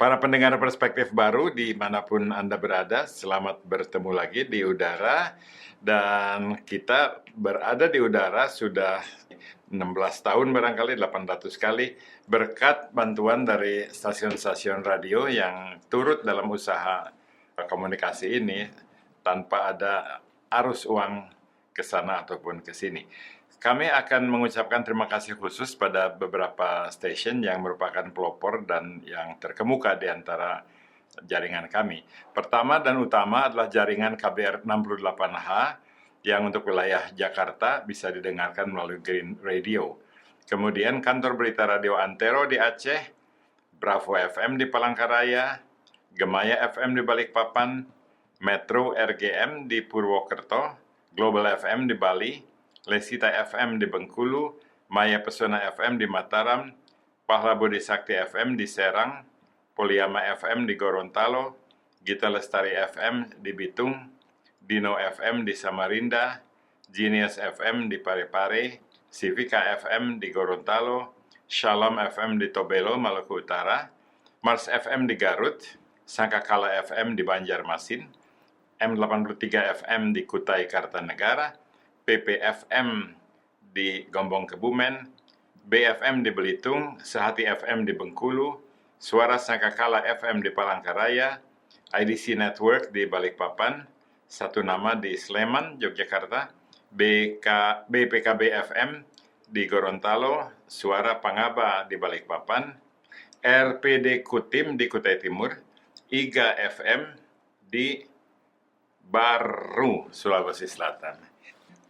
Para pendengar perspektif baru dimanapun Anda berada, selamat bertemu lagi di udara. Dan kita berada di udara sudah 16 tahun barangkali, 800 kali, berkat bantuan dari stasiun-stasiun radio yang turut dalam usaha komunikasi ini tanpa ada arus uang ke sana ataupun ke sini. Kami akan mengucapkan terima kasih khusus pada beberapa stasiun yang merupakan pelopor dan yang terkemuka di antara jaringan kami. Pertama dan utama adalah jaringan KBR 68H yang untuk wilayah Jakarta bisa didengarkan melalui Green Radio. Kemudian kantor berita Radio Antero di Aceh, Bravo FM di Palangkaraya, Gemaya FM di Balikpapan, Metro RGM di Purwokerto, Global FM di Bali, Lesita FM di Bengkulu, Maya Pesona FM di Mataram, Pahala Budi Sakti FM di Serang, Poliama FM di Gorontalo, Gita Lestari FM di Bitung, Dino FM di Samarinda, Genius FM di Parepare, Civica FM di Gorontalo, Shalom FM di Tobelo, Maluku Utara, Mars FM di Garut, Sangkakala FM di Banjarmasin, M83 FM di Kutai Kartanegara, PPFM di Gombong Kebumen, BFM di Belitung, Sehati FM di Bengkulu, Suara Sangkakala FM di Palangkaraya, IDC Network di Balikpapan, Satu Nama di Sleman, Yogyakarta, BPKB FM di Gorontalo, Suara Pangaba di Balikpapan, RPD Kutim di Kutai Timur, IGA FM di Baru, Sulawesi Selatan.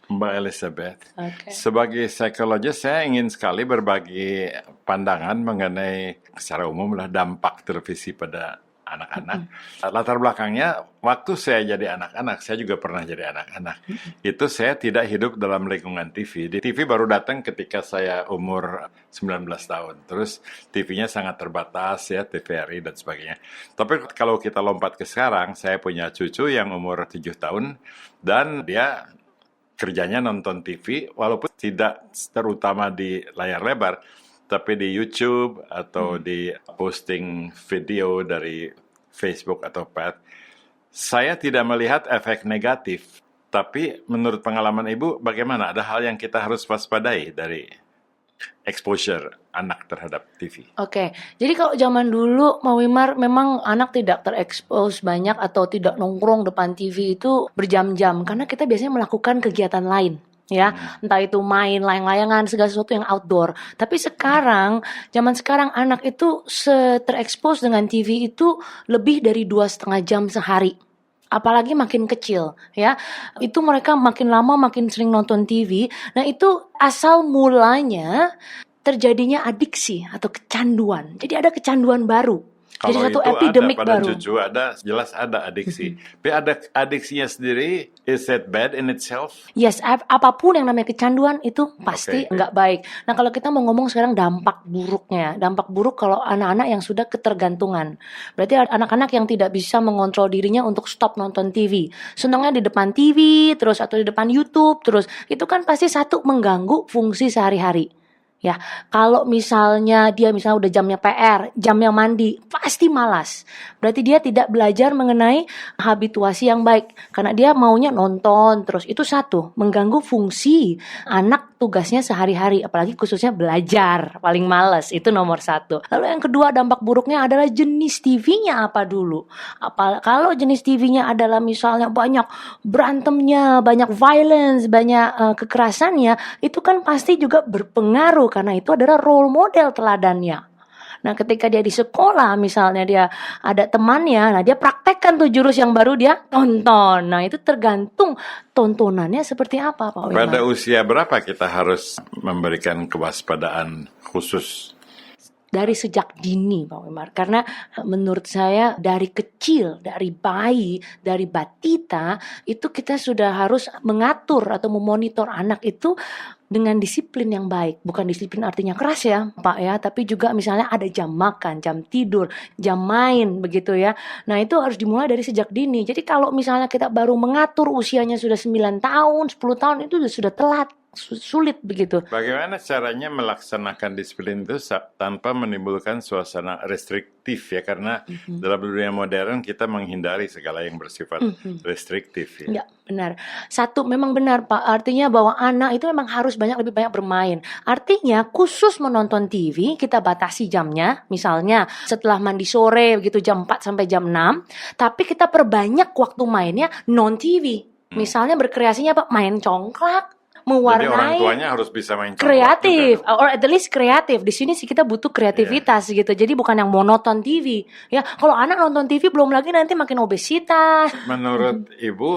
Mbak Elizabeth, sebagai psikologis saya ingin sekali berbagi pandangan mengenai secara umum lah dampak televisi pada anak-anak. Latar belakangnya, waktu saya jadi anak-anak, saya juga pernah jadi anak-anak. Itu saya tidak hidup dalam lingkungan TV. Di TV baru datang ketika saya umur 19 tahun. Terus TV-nya sangat terbatas ya, TVRI dan sebagainya. Tapi kalau kita lompat ke sekarang, saya punya cucu yang umur 7 tahun dan dia kerjanya nonton TV, walaupun tidak terutama di layar lebar, tapi di YouTube atau di posting video dari Facebook atau Pad. Saya tidak melihat efek negatif, tapi menurut pengalaman Ibu, bagaimana? Ada hal yang kita harus waspadai dari exposure anak terhadap TV. Oke, jadi kalau zaman dulu, Mau Wimar, memang anak tidak terekspos banyak atau tidak nongkrong depan TV itu berjam-jam, karena kita biasanya melakukan kegiatan lain. Ya, entah itu main, layang-layangan, segala sesuatu yang outdoor. Tapi sekarang, zaman sekarang anak itu terekspos dengan TV itu lebih dari 2,5 jam sehari. Apalagi makin kecil, ya. Itu mereka makin lama makin sering nonton TV. Nah, itu asal mulanya terjadinya adiksi atau kecanduan. Jadi ada kecanduan baru. Kalau jadi satu itu epidemik ada pada baru. cucu, jelas ada adiksi. Tapi ada adiksinya sendiri, is that bad in itself? Yes, apapun yang namanya kecanduan itu pasti nggak baik. Nah, kalau kita mau ngomong sekarang dampak buruknya, dampak buruk kalau anak-anak yang sudah ketergantungan. Berarti anak-anak yang tidak bisa mengontrol dirinya untuk stop nonton TV. Senangnya di depan TV, terus atau di depan YouTube, terus itu kan pasti satu mengganggu fungsi sehari-hari. Ya, kalau misalnya dia udah jamnya PR, jamnya mandi, pasti malas. Berarti dia tidak belajar mengenai habituasi yang baik. Karena dia maunya nonton terus. Itu satu, mengganggu fungsi anak tugasnya sehari-hari. Apalagi khususnya belajar, paling malas. Itu nomor satu. Lalu yang kedua, dampak buruknya adalah jenis TV-nya apa dulu. Kalau jenis TV-nya adalah misalnya banyak berantemnya, banyak violence, banyak kekerasannya, itu kan pasti juga berpengaruh. Karena itu adalah role model teladannya. Nah, ketika dia di sekolah, misalnya dia ada temannya, nah dia praktekkan tuh jurus yang baru dia tonton. Nah, itu tergantung tontonannya seperti apa, Pak Wimar. Pada usia berapa kita harus memberikan kewaspadaan khusus? Dari sejak dini, Pak Wimar. Karena menurut saya dari kecil, dari bayi, dari batita, itu kita sudah harus mengatur atau memonitor anak itu dengan disiplin yang baik. Bukan disiplin artinya keras ya, Pak ya, tapi juga misalnya ada jam makan, jam tidur, jam main begitu ya. Nah, itu harus dimulai dari sejak dini. Jadi kalau misalnya kita baru mengatur usianya sudah 9 tahun, 10 tahun itu sudah telat. sulit begitu. Bagaimana caranya melaksanakan disiplin itu tanpa menimbulkan suasana restriktif ya? Karena dalam dunia modern kita menghindari segala yang bersifat restriktif ya. Ya, benar. Satu, memang benar Pak. Artinya bahwa anak itu memang harus lebih banyak bermain. Artinya khusus menonton TV kita batasi jamnya. Misalnya setelah mandi sore begitu jam 4 sampai jam 6. Tapi kita perbanyak waktu mainnya non TV. Misalnya berkreasinya Pak, main congklak, Jadi orang mewarnai, tuanya harus bisa main congklak kreatif, juga. or at least kreatif. Di sini sih kita butuh kreativitas gitu. Jadi bukan yang monoton TV. Ya, kalau anak nonton TV belum lagi nanti makin obesitas. Menurut Ibu,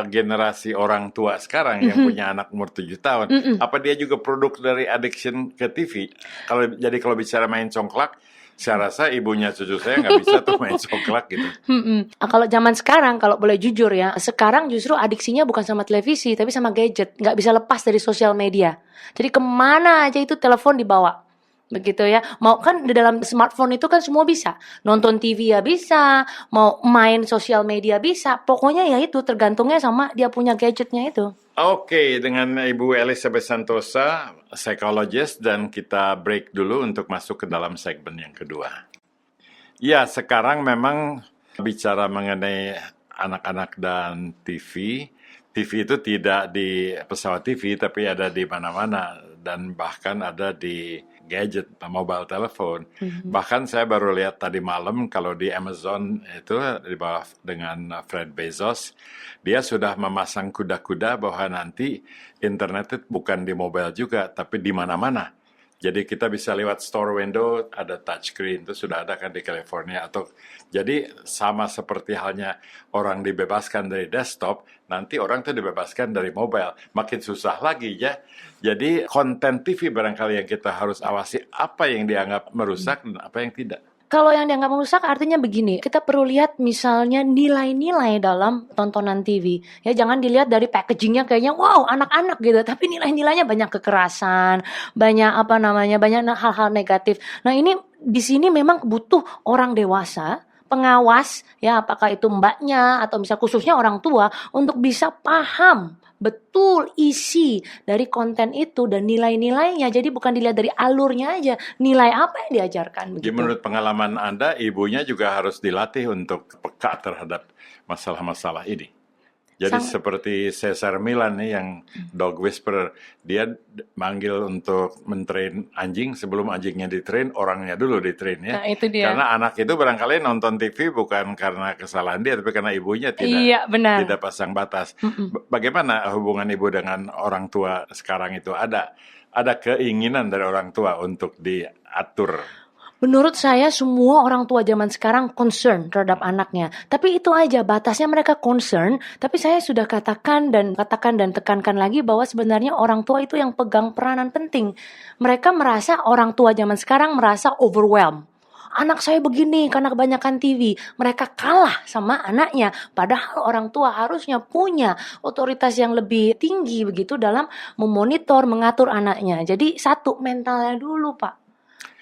generasi orang tua sekarang yang punya anak umur 7 tahun, apa dia juga produk dari addiction ke TV? Kalau bicara main congklak, saya rasa ibunya cucu saya nggak bisa tuh main congklak gitu. Kalau zaman sekarang, kalau boleh jujur ya, sekarang justru adiksinya bukan sama televisi, tapi sama gadget. Nggak bisa lepas dari sosial media. Jadi kemana aja itu telepon dibawa. Begitu ya. Mau kan di dalam smartphone itu kan semua bisa. Nonton TV ya bisa, mau main sosial media bisa. Pokoknya ya itu tergantungnya sama dia punya gadgetnya itu. Oke, dengan Ibu Elizabeth Santosa, psikologis, dan kita break dulu untuk masuk ke dalam segmen yang kedua. Ya, sekarang memang bicara mengenai anak-anak dan TV. TV itu tidak di pesawat TV, tapi ada di mana-mana dan bahkan ada di gadget, mobile telepon. Bahkan saya baru lihat tadi malam kalau di Amazon itu di bawah dengan Fred Bezos, dia sudah memasang kuda-kuda bahwa nanti internet itu bukan di mobile juga, tapi di mana-mana. Jadi kita bisa lewat store window, ada touchscreen, itu sudah ada kan di California. Jadi sama seperti halnya orang dibebaskan dari desktop, nanti orang itu dibebaskan dari mobile. Makin susah lagi ya. Jadi konten TV barangkali yang kita harus awasi, apa yang dianggap merusak dan apa yang tidak. Kalau yang dianggap merusak artinya begini, kita perlu lihat misalnya nilai-nilai dalam tontonan TV. Ya jangan dilihat dari packagingnya kayaknya wow anak-anak gitu, tapi nilai-nilainya banyak kekerasan, banyak banyak hal-hal negatif. Nah ini di sini memang butuh orang dewasa, pengawas ya apakah itu mbaknya atau misalnya khususnya orang tua untuk bisa paham betul isi dari konten itu dan nilai-nilainya. Jadi bukan dilihat dari alurnya aja, nilai apa yang diajarkan Jadi begitu. menurut pengalaman Anda, ibunya juga harus dilatih untuk peka terhadap masalah-masalah ini. Jadi seperti Cesar Milan nih yang dog whisperer, dia manggil untuk mentrain anjing sebelum anjingnya ditrain, orangnya dulu ditrain ya. Nah, itu dia. Karena anak itu barangkali nonton TV bukan karena kesalahan dia, tapi karena ibunya Iya, benar. tidak pasang batas. Bagaimana hubungan ibu dengan orang tua sekarang itu? Ada keinginan dari orang tua untuk diatur? Menurut saya semua orang tua zaman sekarang concern terhadap anaknya. Tapi itu aja batasnya mereka concern. Tapi saya sudah katakan dan tekankan lagi bahwa sebenarnya orang tua itu yang pegang peranan penting. Mereka merasa orang tua zaman sekarang merasa overwhelmed. Anak saya begini karena kebanyakan TV. Mereka kalah sama anaknya. Padahal orang tua harusnya punya otoritas yang lebih tinggi begitu dalam memonitor, mengatur anaknya. Jadi satu mentalnya dulu Pak.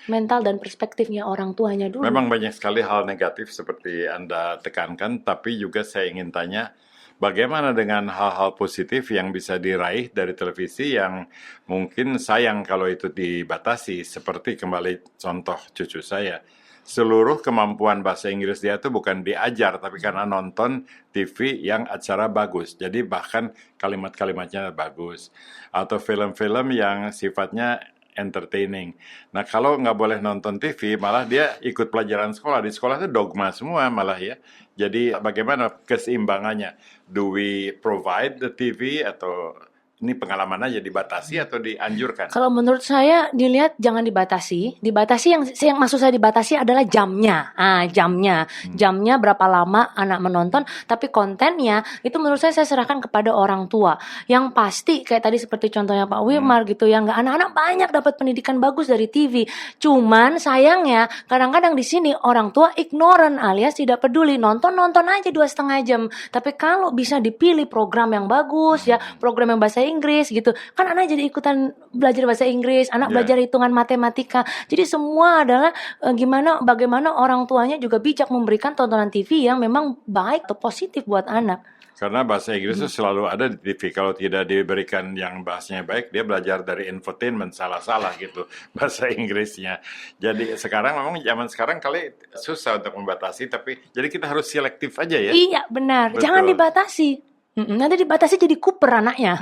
Mental dan perspektifnya orang tuanya dulu. Memang banyak sekali hal negatif seperti Anda tekankan, tapi juga saya ingin tanya, bagaimana dengan hal-hal positif yang bisa diraih dari televisi yang mungkin sayang kalau itu dibatasi, seperti kembali contoh cucu saya. Seluruh kemampuan bahasa Inggris dia itu bukan diajar, tapi karena nonton TV yang acara bagus. Jadi bahkan kalimat-kalimatnya bagus. Atau film-film yang sifatnya entertaining. Nah kalau nggak boleh nonton TV, malah dia ikut pelajaran sekolah. Di sekolah itu dogma semua malah ya. Jadi bagaimana keseimbangannya? Do we provide the TV atau ini pengalaman aja dibatasi atau dianjurkan? Kalau menurut saya dilihat jangan dibatasi. Dibatasi yang maksud saya dibatasi adalah jamnya. Jamnya berapa lama anak menonton, tapi kontennya itu menurut saya serahkan kepada orang tua. Yang pasti kayak tadi seperti contohnya Pak Wimar gitu ya, nggak anak-anak banyak dapat pendidikan bagus dari TV. Cuman sayangnya kadang-kadang di sini orang tua ignorant alias tidak peduli, nonton aja 2,5 jam. Tapi kalau bisa dipilih program yang bagus ya, program yang bahasa Inggris gitu. Kan anak jadi ikutan belajar bahasa Inggris, anak belajar hitungan matematika. Jadi semua adalah bagaimana orang tuanya juga bijak memberikan tontonan TV yang memang baik atau positif buat anak. Karena bahasa Inggris itu selalu ada di TV. Kalau tidak diberikan yang bahasanya baik, dia belajar dari infotainment salah-salah gitu bahasa Inggrisnya. Jadi sekarang memang zaman sekarang kali susah untuk membatasi, tapi jadi kita harus selektif aja ya. Iya, benar. Betul. Jangan dibatasi. Nanti dibatasi jadi Cooper anaknya.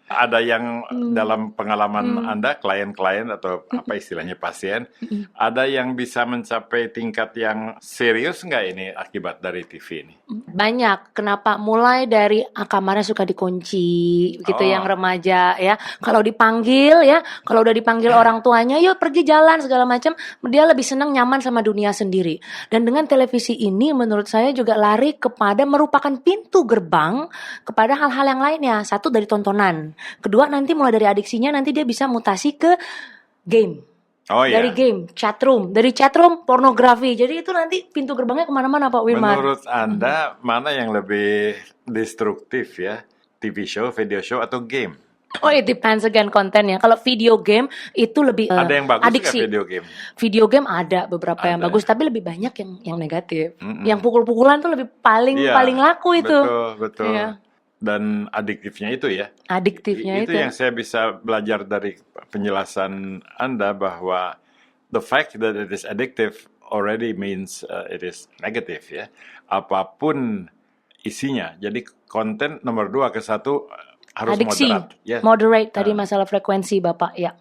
Ada yang dalam pengalaman Anda, klien-klien atau apa istilahnya pasien, ada yang bisa mencapai tingkat yang serius nggak ini akibat dari TV ini? Banyak. Kenapa? Mulai dari kamarnya suka dikunci, gitu yang remaja ya. Kalau dipanggil ya, kalau udah dipanggil orang tuanya, yuk pergi jalan segala macam, dia lebih senang nyaman sama dunia sendiri. Dan dengan televisi ini, menurut saya juga lari kepada merupakan pintu gerbang kepada hal-hal yang lainnya. Satu dari tontonan, kedua nanti mulai dari adiksinya nanti dia bisa mutasi ke game. Dari game, chatroom, dari chatroom pornografi. Jadi itu nanti pintu gerbangnya kemana-mana Pak Wilmar. Menurut Anda mana yang lebih destruktif ya? TV show, video show atau game? Oh, it depends again kontennya. Kalau video game itu lebih ada yang bagus adiksi. Video game? Video game ada beberapa yang bagus, tapi lebih banyak yang negatif. Yang pukul-pukulan tuh lebih paling laku itu. Betul. Iya. Dan adiktifnya itu ya. Adiktifnya itu. Itu yang saya bisa belajar dari penjelasan Anda bahwa the fact that it is addictive already means it is negative ya. Apapun isinya. Jadi konten nomor 2 ke 1 harus adiksi. Moderate. Yes. Moderate tadi masalah frekuensi Bapak ya.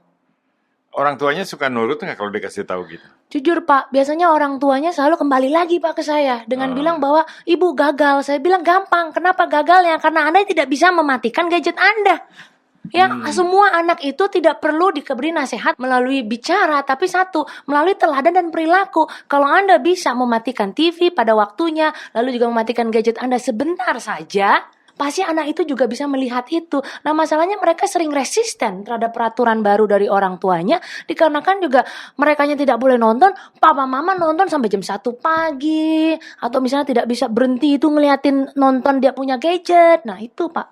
Orang tuanya suka nurut nggak kalau dikasih tahu gitu? Jujur Pak, biasanya orang tuanya selalu kembali lagi Pak ke saya dengan bilang bahwa ibu gagal. Saya bilang gampang, kenapa gagalnya? Karena Anda tidak bisa mematikan gadget Anda. Ya, semua anak itu tidak perlu diberi nasihat melalui bicara, tapi satu, melalui teladan dan perilaku. Kalau Anda bisa mematikan TV pada waktunya, lalu juga mematikan gadget Anda sebentar saja, pasti anak itu juga bisa melihat itu. Nah, masalahnya mereka sering resisten terhadap peraturan baru dari orang tuanya, dikarenakan juga merekanya tidak boleh nonton, papa mama nonton sampai jam 1 pagi, atau misalnya tidak bisa berhenti itu ngeliatin nonton dia punya gadget. Nah, itu Pak.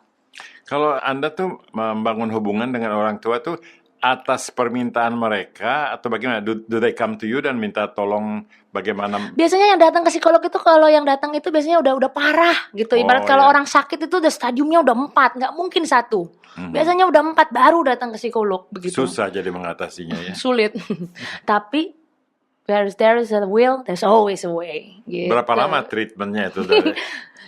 Kalau Anda tuh membangun hubungan dengan orang tua tuh atas permintaan mereka atau bagaimana? Do they come to you dan minta tolong bagaimana? Biasanya yang datang ke psikolog itu, kalau yang datang itu biasanya udah parah gitu. Ibarat kalau orang sakit itu udah stadiumnya udah 4, nggak mungkin 1. Biasanya udah 4 baru datang ke psikolog begitu. Susah jadi mengatasinya ya. Sulit. Tapi there is a will, there's always a way. Gitu. Berapa lama treatmentnya itu dari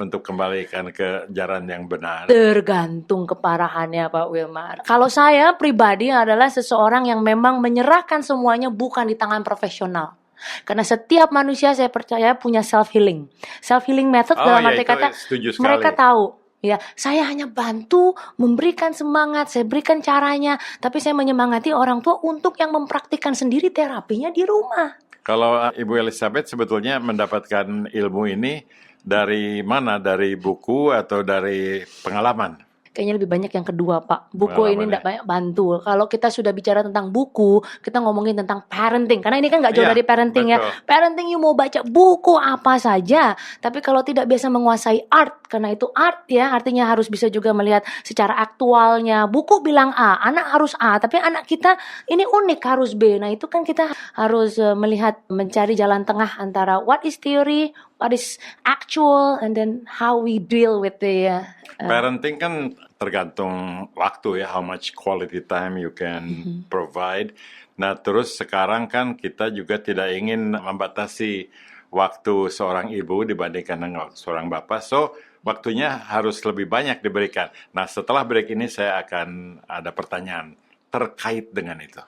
untuk kembalikan ke jalan yang benar? Tergantung keparahannya Pak Wilmar. Kalau saya pribadi adalah seseorang yang memang menyerahkan semuanya bukan di tangan profesional. Karena setiap manusia saya percaya punya self-healing. Self-healing method dalam arti kata mereka tahu. Ya, saya hanya bantu, memberikan semangat, saya berikan caranya. Tapi saya menyemangati orang tua untuk yang mempraktikkan sendiri terapinya di rumah. Kalau Ibu Elizabeth sebetulnya mendapatkan ilmu ini dari mana? Dari buku atau dari pengalaman? Kayaknya lebih banyak yang kedua Pak. Buku ini tidak banyak bantu. Kalau kita sudah bicara tentang buku, kita ngomongin tentang parenting. Karena ini kan gak jauh dari parenting ya. Parenting you mau baca buku apa saja. Tapi kalau tidak biasa menguasai art, karena itu art ya, artinya harus bisa juga melihat secara aktualnya. Buku bilang A, anak harus A. Tapi anak kita ini unik harus B. Nah itu kan kita harus melihat, mencari jalan tengah antara what is theory, what is actual, and then how we deal with the parenting kan tergantung waktu ya, how much quality time you can provide. Nah, terus sekarang kan kita juga tidak ingin membatasi waktu seorang ibu dibandingkan dengan seorang bapak. So, waktunya harus lebih banyak diberikan. Nah, setelah break ini saya akan ada pertanyaan terkait dengan itu.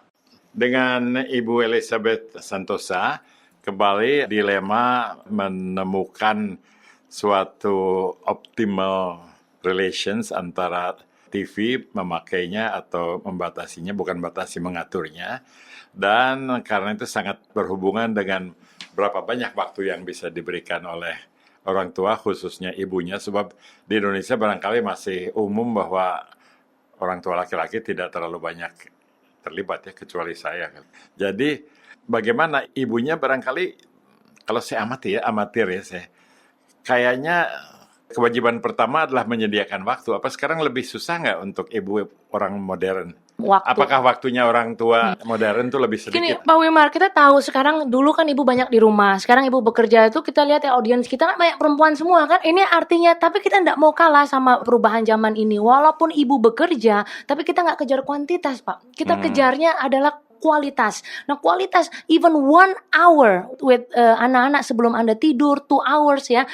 Dengan Ibu Elizabeth Santosa, kembali dilema menemukan suatu optimal relations antara TV memakainya atau membatasinya, bukan batasi mengaturnya. Dan karena itu sangat berhubungan dengan berapa banyak waktu yang bisa diberikan oleh orang tua, khususnya ibunya. Sebab di Indonesia barangkali masih umum bahwa orang tua laki-laki tidak terlalu banyak terlibat ya, kecuali saya. Jadi bagaimana ibunya barangkali, kalau saya amatir ya saya, kayaknya kewajiban pertama adalah menyediakan waktu. Apa sekarang lebih susah nggak untuk ibu orang modern? waktu. Apakah waktunya orang tua modern tuh lebih Gini, sedikit? Pak Wimar, kita tahu sekarang dulu kan ibu banyak di rumah, sekarang ibu bekerja itu kita lihat ya audiens kita kan banyak perempuan semua kan. Ini artinya tapi kita tidak mau kalah sama perubahan zaman ini. Walaupun ibu bekerja, tapi kita nggak kejar kuantitas, Pak. Kita kejarnya adalah kualitas. Nah, kualitas even 1 hour with anak-anak sebelum Anda tidur, 2 hours ya,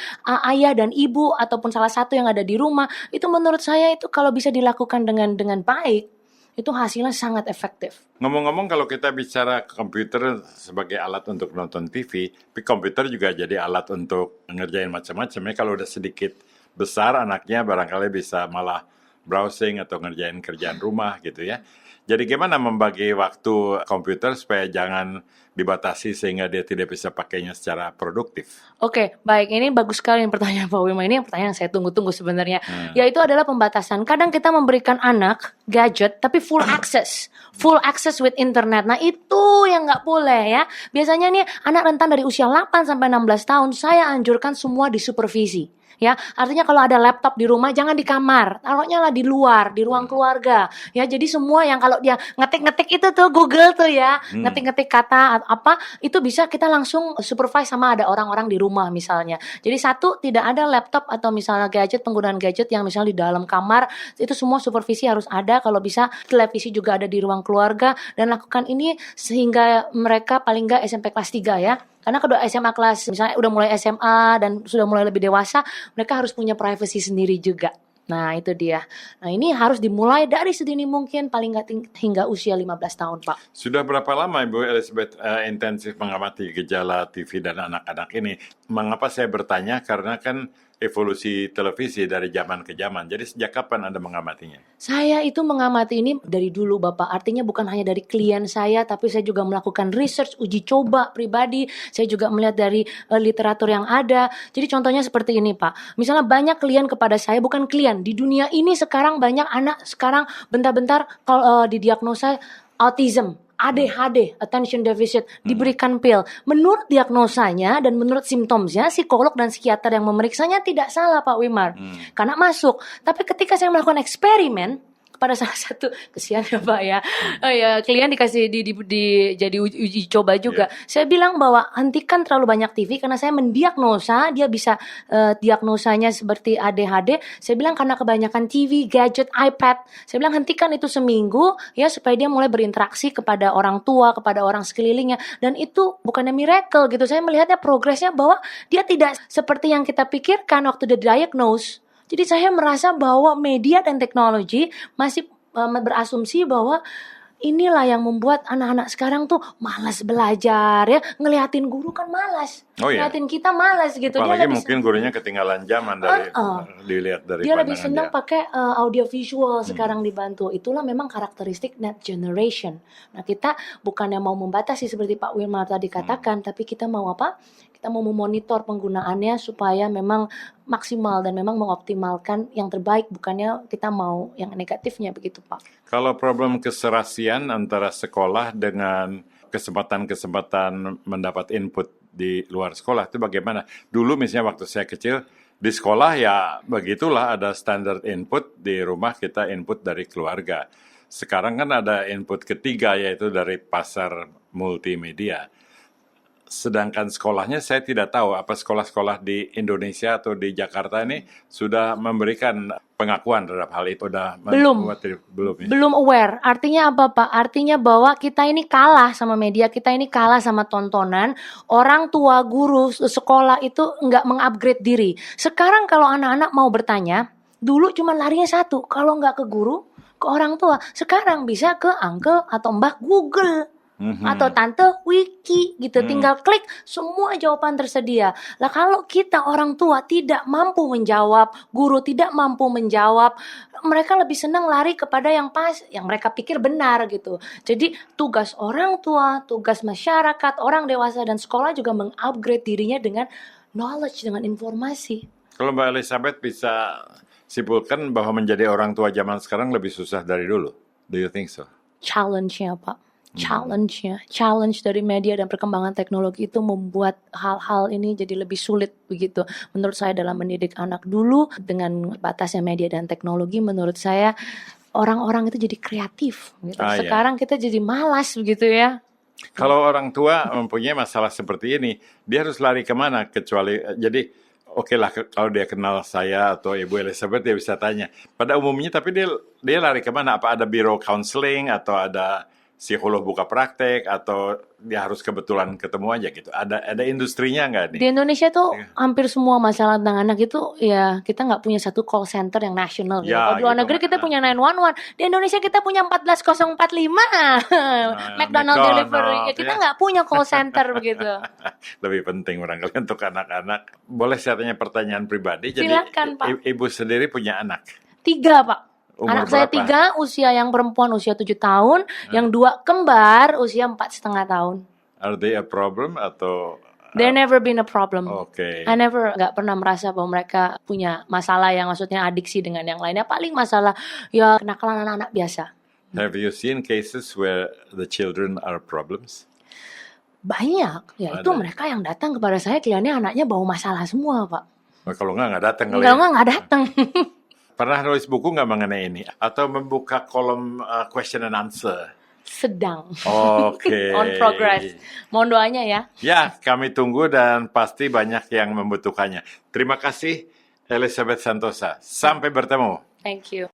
ayah dan ibu ataupun salah satu yang ada di rumah, itu menurut saya itu kalau bisa dilakukan dengan baik, itu hasilnya sangat efektif. Ngomong-ngomong, kalau kita bicara komputer sebagai alat untuk nonton TV, tapi komputer juga jadi alat untuk ngerjain macam-macam ya. Kalau udah sedikit besar anaknya barangkali bisa malah browsing atau ngerjain kerjaan rumah gitu ya. Jadi gimana membagi waktu komputer supaya jangan dibatasi sehingga dia tidak bisa pakainya secara produktif? Oke, baik. Ini bagus sekali pertanyaan Pak Wima. Ini pertanyaan yang saya tunggu-tunggu sebenarnya. Yaitu adalah pembatasan. Kadang kita memberikan anak gadget, tapi full access. Full access with internet. Nah, itu yang nggak boleh ya. Biasanya nih anak rentan dari usia 8 sampai 16 tahun, saya anjurkan semua disupervisi. Ya, artinya kalau ada laptop di rumah jangan di kamar, taruhnya lah di luar, di ruang keluarga. Ya, jadi semua yang kalau dia ngetik-ngetik itu tuh Google tuh ya, ngetik-ngetik kata apa, itu bisa kita langsung supervise sama ada orang-orang di rumah misalnya. Jadi satu, tidak ada laptop atau misalnya gadget, penggunaan gadget yang misalnya di dalam kamar, itu semua supervisi harus ada. Kalau bisa televisi juga ada di ruang keluarga, dan lakukan ini sehingga mereka paling nggak SMP kelas 3 ya. Karena kalau SMA kelas, misalnya udah mulai SMA dan sudah mulai lebih dewasa, mereka harus punya privacy sendiri juga. Nah, itu dia. Nah, ini harus dimulai dari sedini mungkin, paling nggak hingga usia 15 tahun, Pak. Sudah berapa lama Ibu Elizabeth intensif mengamati gejala TV dan anak-anak ini? Mengapa saya bertanya? Karena kan evolusi televisi dari zaman ke zaman. Jadi sejak kapan Anda mengamatinya? Saya itu mengamati ini dari dulu, Bapak. Artinya bukan hanya dari klien saya, tapi saya juga melakukan research, uji coba pribadi. Saya juga melihat dari literatur yang ada. Jadi contohnya seperti ini, Pak. Misalnya banyak klien kepada saya, bukan klien. Di dunia ini sekarang banyak anak sekarang bentar-bentar kalau didiagnosa autism. ADHD, attention deficit, diberikan pil. Menurut diagnosanya dan menurut simptomnya, psikolog dan psikiater yang memeriksanya tidak salah, Pak Wimar. Karena masuk. Tapi ketika saya melakukan eksperimen pada salah satu, kesian ya Pak ya, klien dikasih jadi uji coba juga. Saya bilang bahwa hentikan terlalu banyak TV karena saya mendiagnosa, dia bisa diagnosanya seperti ADHD. Saya bilang karena kebanyakan TV, gadget, iPad. Saya bilang hentikan itu seminggu ya supaya dia mulai berinteraksi kepada orang tua, kepada orang sekelilingnya, dan itu bukannya miracle gitu. Saya melihatnya progresnya bahwa dia tidak seperti yang kita pikirkan waktu dia diagnose. Jadi saya merasa bahwa media dan teknologi masih berasumsi bahwa inilah yang membuat anak-anak sekarang tuh malas belajar ya. Ngeliatin guru kan malas. Oh, iya. Ngeliatin kita malas gitu. Apalagi mungkin gurunya ketinggalan zaman dari dilihat dari dia lebih pandangan senang dia. pakai audio visual sekarang dibantu. Itulah memang karakteristik net generation. Nah, kita bukannya mau membatasi seperti Pak Wilmar tadi katakan, tapi kita mau apa? Kita mau memonitor penggunaannya supaya memang maksimal dan memang mengoptimalkan yang terbaik, bukannya kita mau yang negatifnya begitu, Pak. Kalau problem keserasian antara sekolah dengan kesempatan-kesempatan mendapat input di luar sekolah itu bagaimana? Dulu misalnya waktu saya kecil, di sekolah ya begitulah, ada standar input, di rumah kita input dari keluarga. Sekarang kan ada input ketiga yaitu dari pasar multimedia. Sedangkan sekolahnya saya tidak tahu apa sekolah-sekolah di Indonesia atau di Jakarta ini sudah memberikan pengakuan terhadap hal itu. Belum ya? Belum aware. Artinya apa, Pak? Artinya bahwa kita ini kalah sama media, kita ini kalah sama tontonan. Orang tua, guru, sekolah itu nggak mengupgrade diri. Sekarang kalau anak-anak mau bertanya, dulu cuma larinya satu. Kalau nggak ke guru, ke orang tua. Sekarang bisa ke uncle atau mbah Google. Atau tante wiki gitu, tinggal klik semua jawaban tersedia. Lah kalau kita orang tua tidak mampu menjawab, guru tidak mampu menjawab, mereka lebih senang lari kepada yang pas, yang mereka pikir benar gitu. Jadi tugas orang tua, tugas masyarakat, orang dewasa dan sekolah juga mengupgrade dirinya dengan knowledge, dengan informasi. Kalau Mbak Elizabeth bisa simpulkan bahwa menjadi orang tua zaman sekarang lebih susah dari dulu. Do you think so? Challenge-nya, Pak. Challenge dari media dan perkembangan teknologi itu membuat hal-hal ini jadi lebih sulit begitu. Menurut saya dalam mendidik anak dulu dengan batasnya media dan teknologi, menurut saya orang-orang itu jadi kreatif gitu. Ah, ya. Sekarang kita jadi malas begitu ya. Kalau orang tua mempunyai masalah seperti ini, dia harus lari kemana? Kecuali, jadi oke lah kalau dia kenal saya atau Ibu Elizabeth, dia bisa tanya. Pada umumnya, tapi dia lari kemana? Apa ada biro counseling atau ada psikolog buka praktek atau dia harus kebetulan ketemu aja gitu? Ada industrinya nggak nih? Di Indonesia tuh Iya. hampir semua masalah tentang anak itu ya kita nggak punya satu call center yang nasional gitu. Ya, Kalau di luar gitu, negeri kita Mbak. punya 911. Di Indonesia kita punya 14045. McDonald Delivery. Ya, kita ya. nggak punya call center begitu. Lebih penting barangkali untuk anak-anak. Boleh saya tanya pertanyaan pribadi? Silakan, Pak. Jadi Ibu sendiri punya anak? 3, Pak. Umur Anak saya berapa? 3, usia yang perempuan usia 7 tahun, yang 2 kembar usia 4,5 tahun. Are they a problem atau? There never been a problem. Oke. I never nggak pernah merasa bahwa mereka punya masalah yang maksudnya adiksi dengan yang lainnya. Paling masalah ya kenakalan anak-anak biasa. Have you seen cases where the children are problems? Banyak, yaitu Ada. mereka yang datang kepada saya kelihatannya anaknya bawa masalah semua, Pak. Oh, kalau nggak datang kali Enggak, ya. nggak datang. Pernah nulis buku nggak mengenai ini? Atau membuka kolom question and answer? Sedang. Oke. On progress. Mohon doanya ya. Ya, kami tunggu dan pasti banyak yang membutuhkannya. Terima kasih Elizabeth Santosa. Sampai bertemu. Thank you.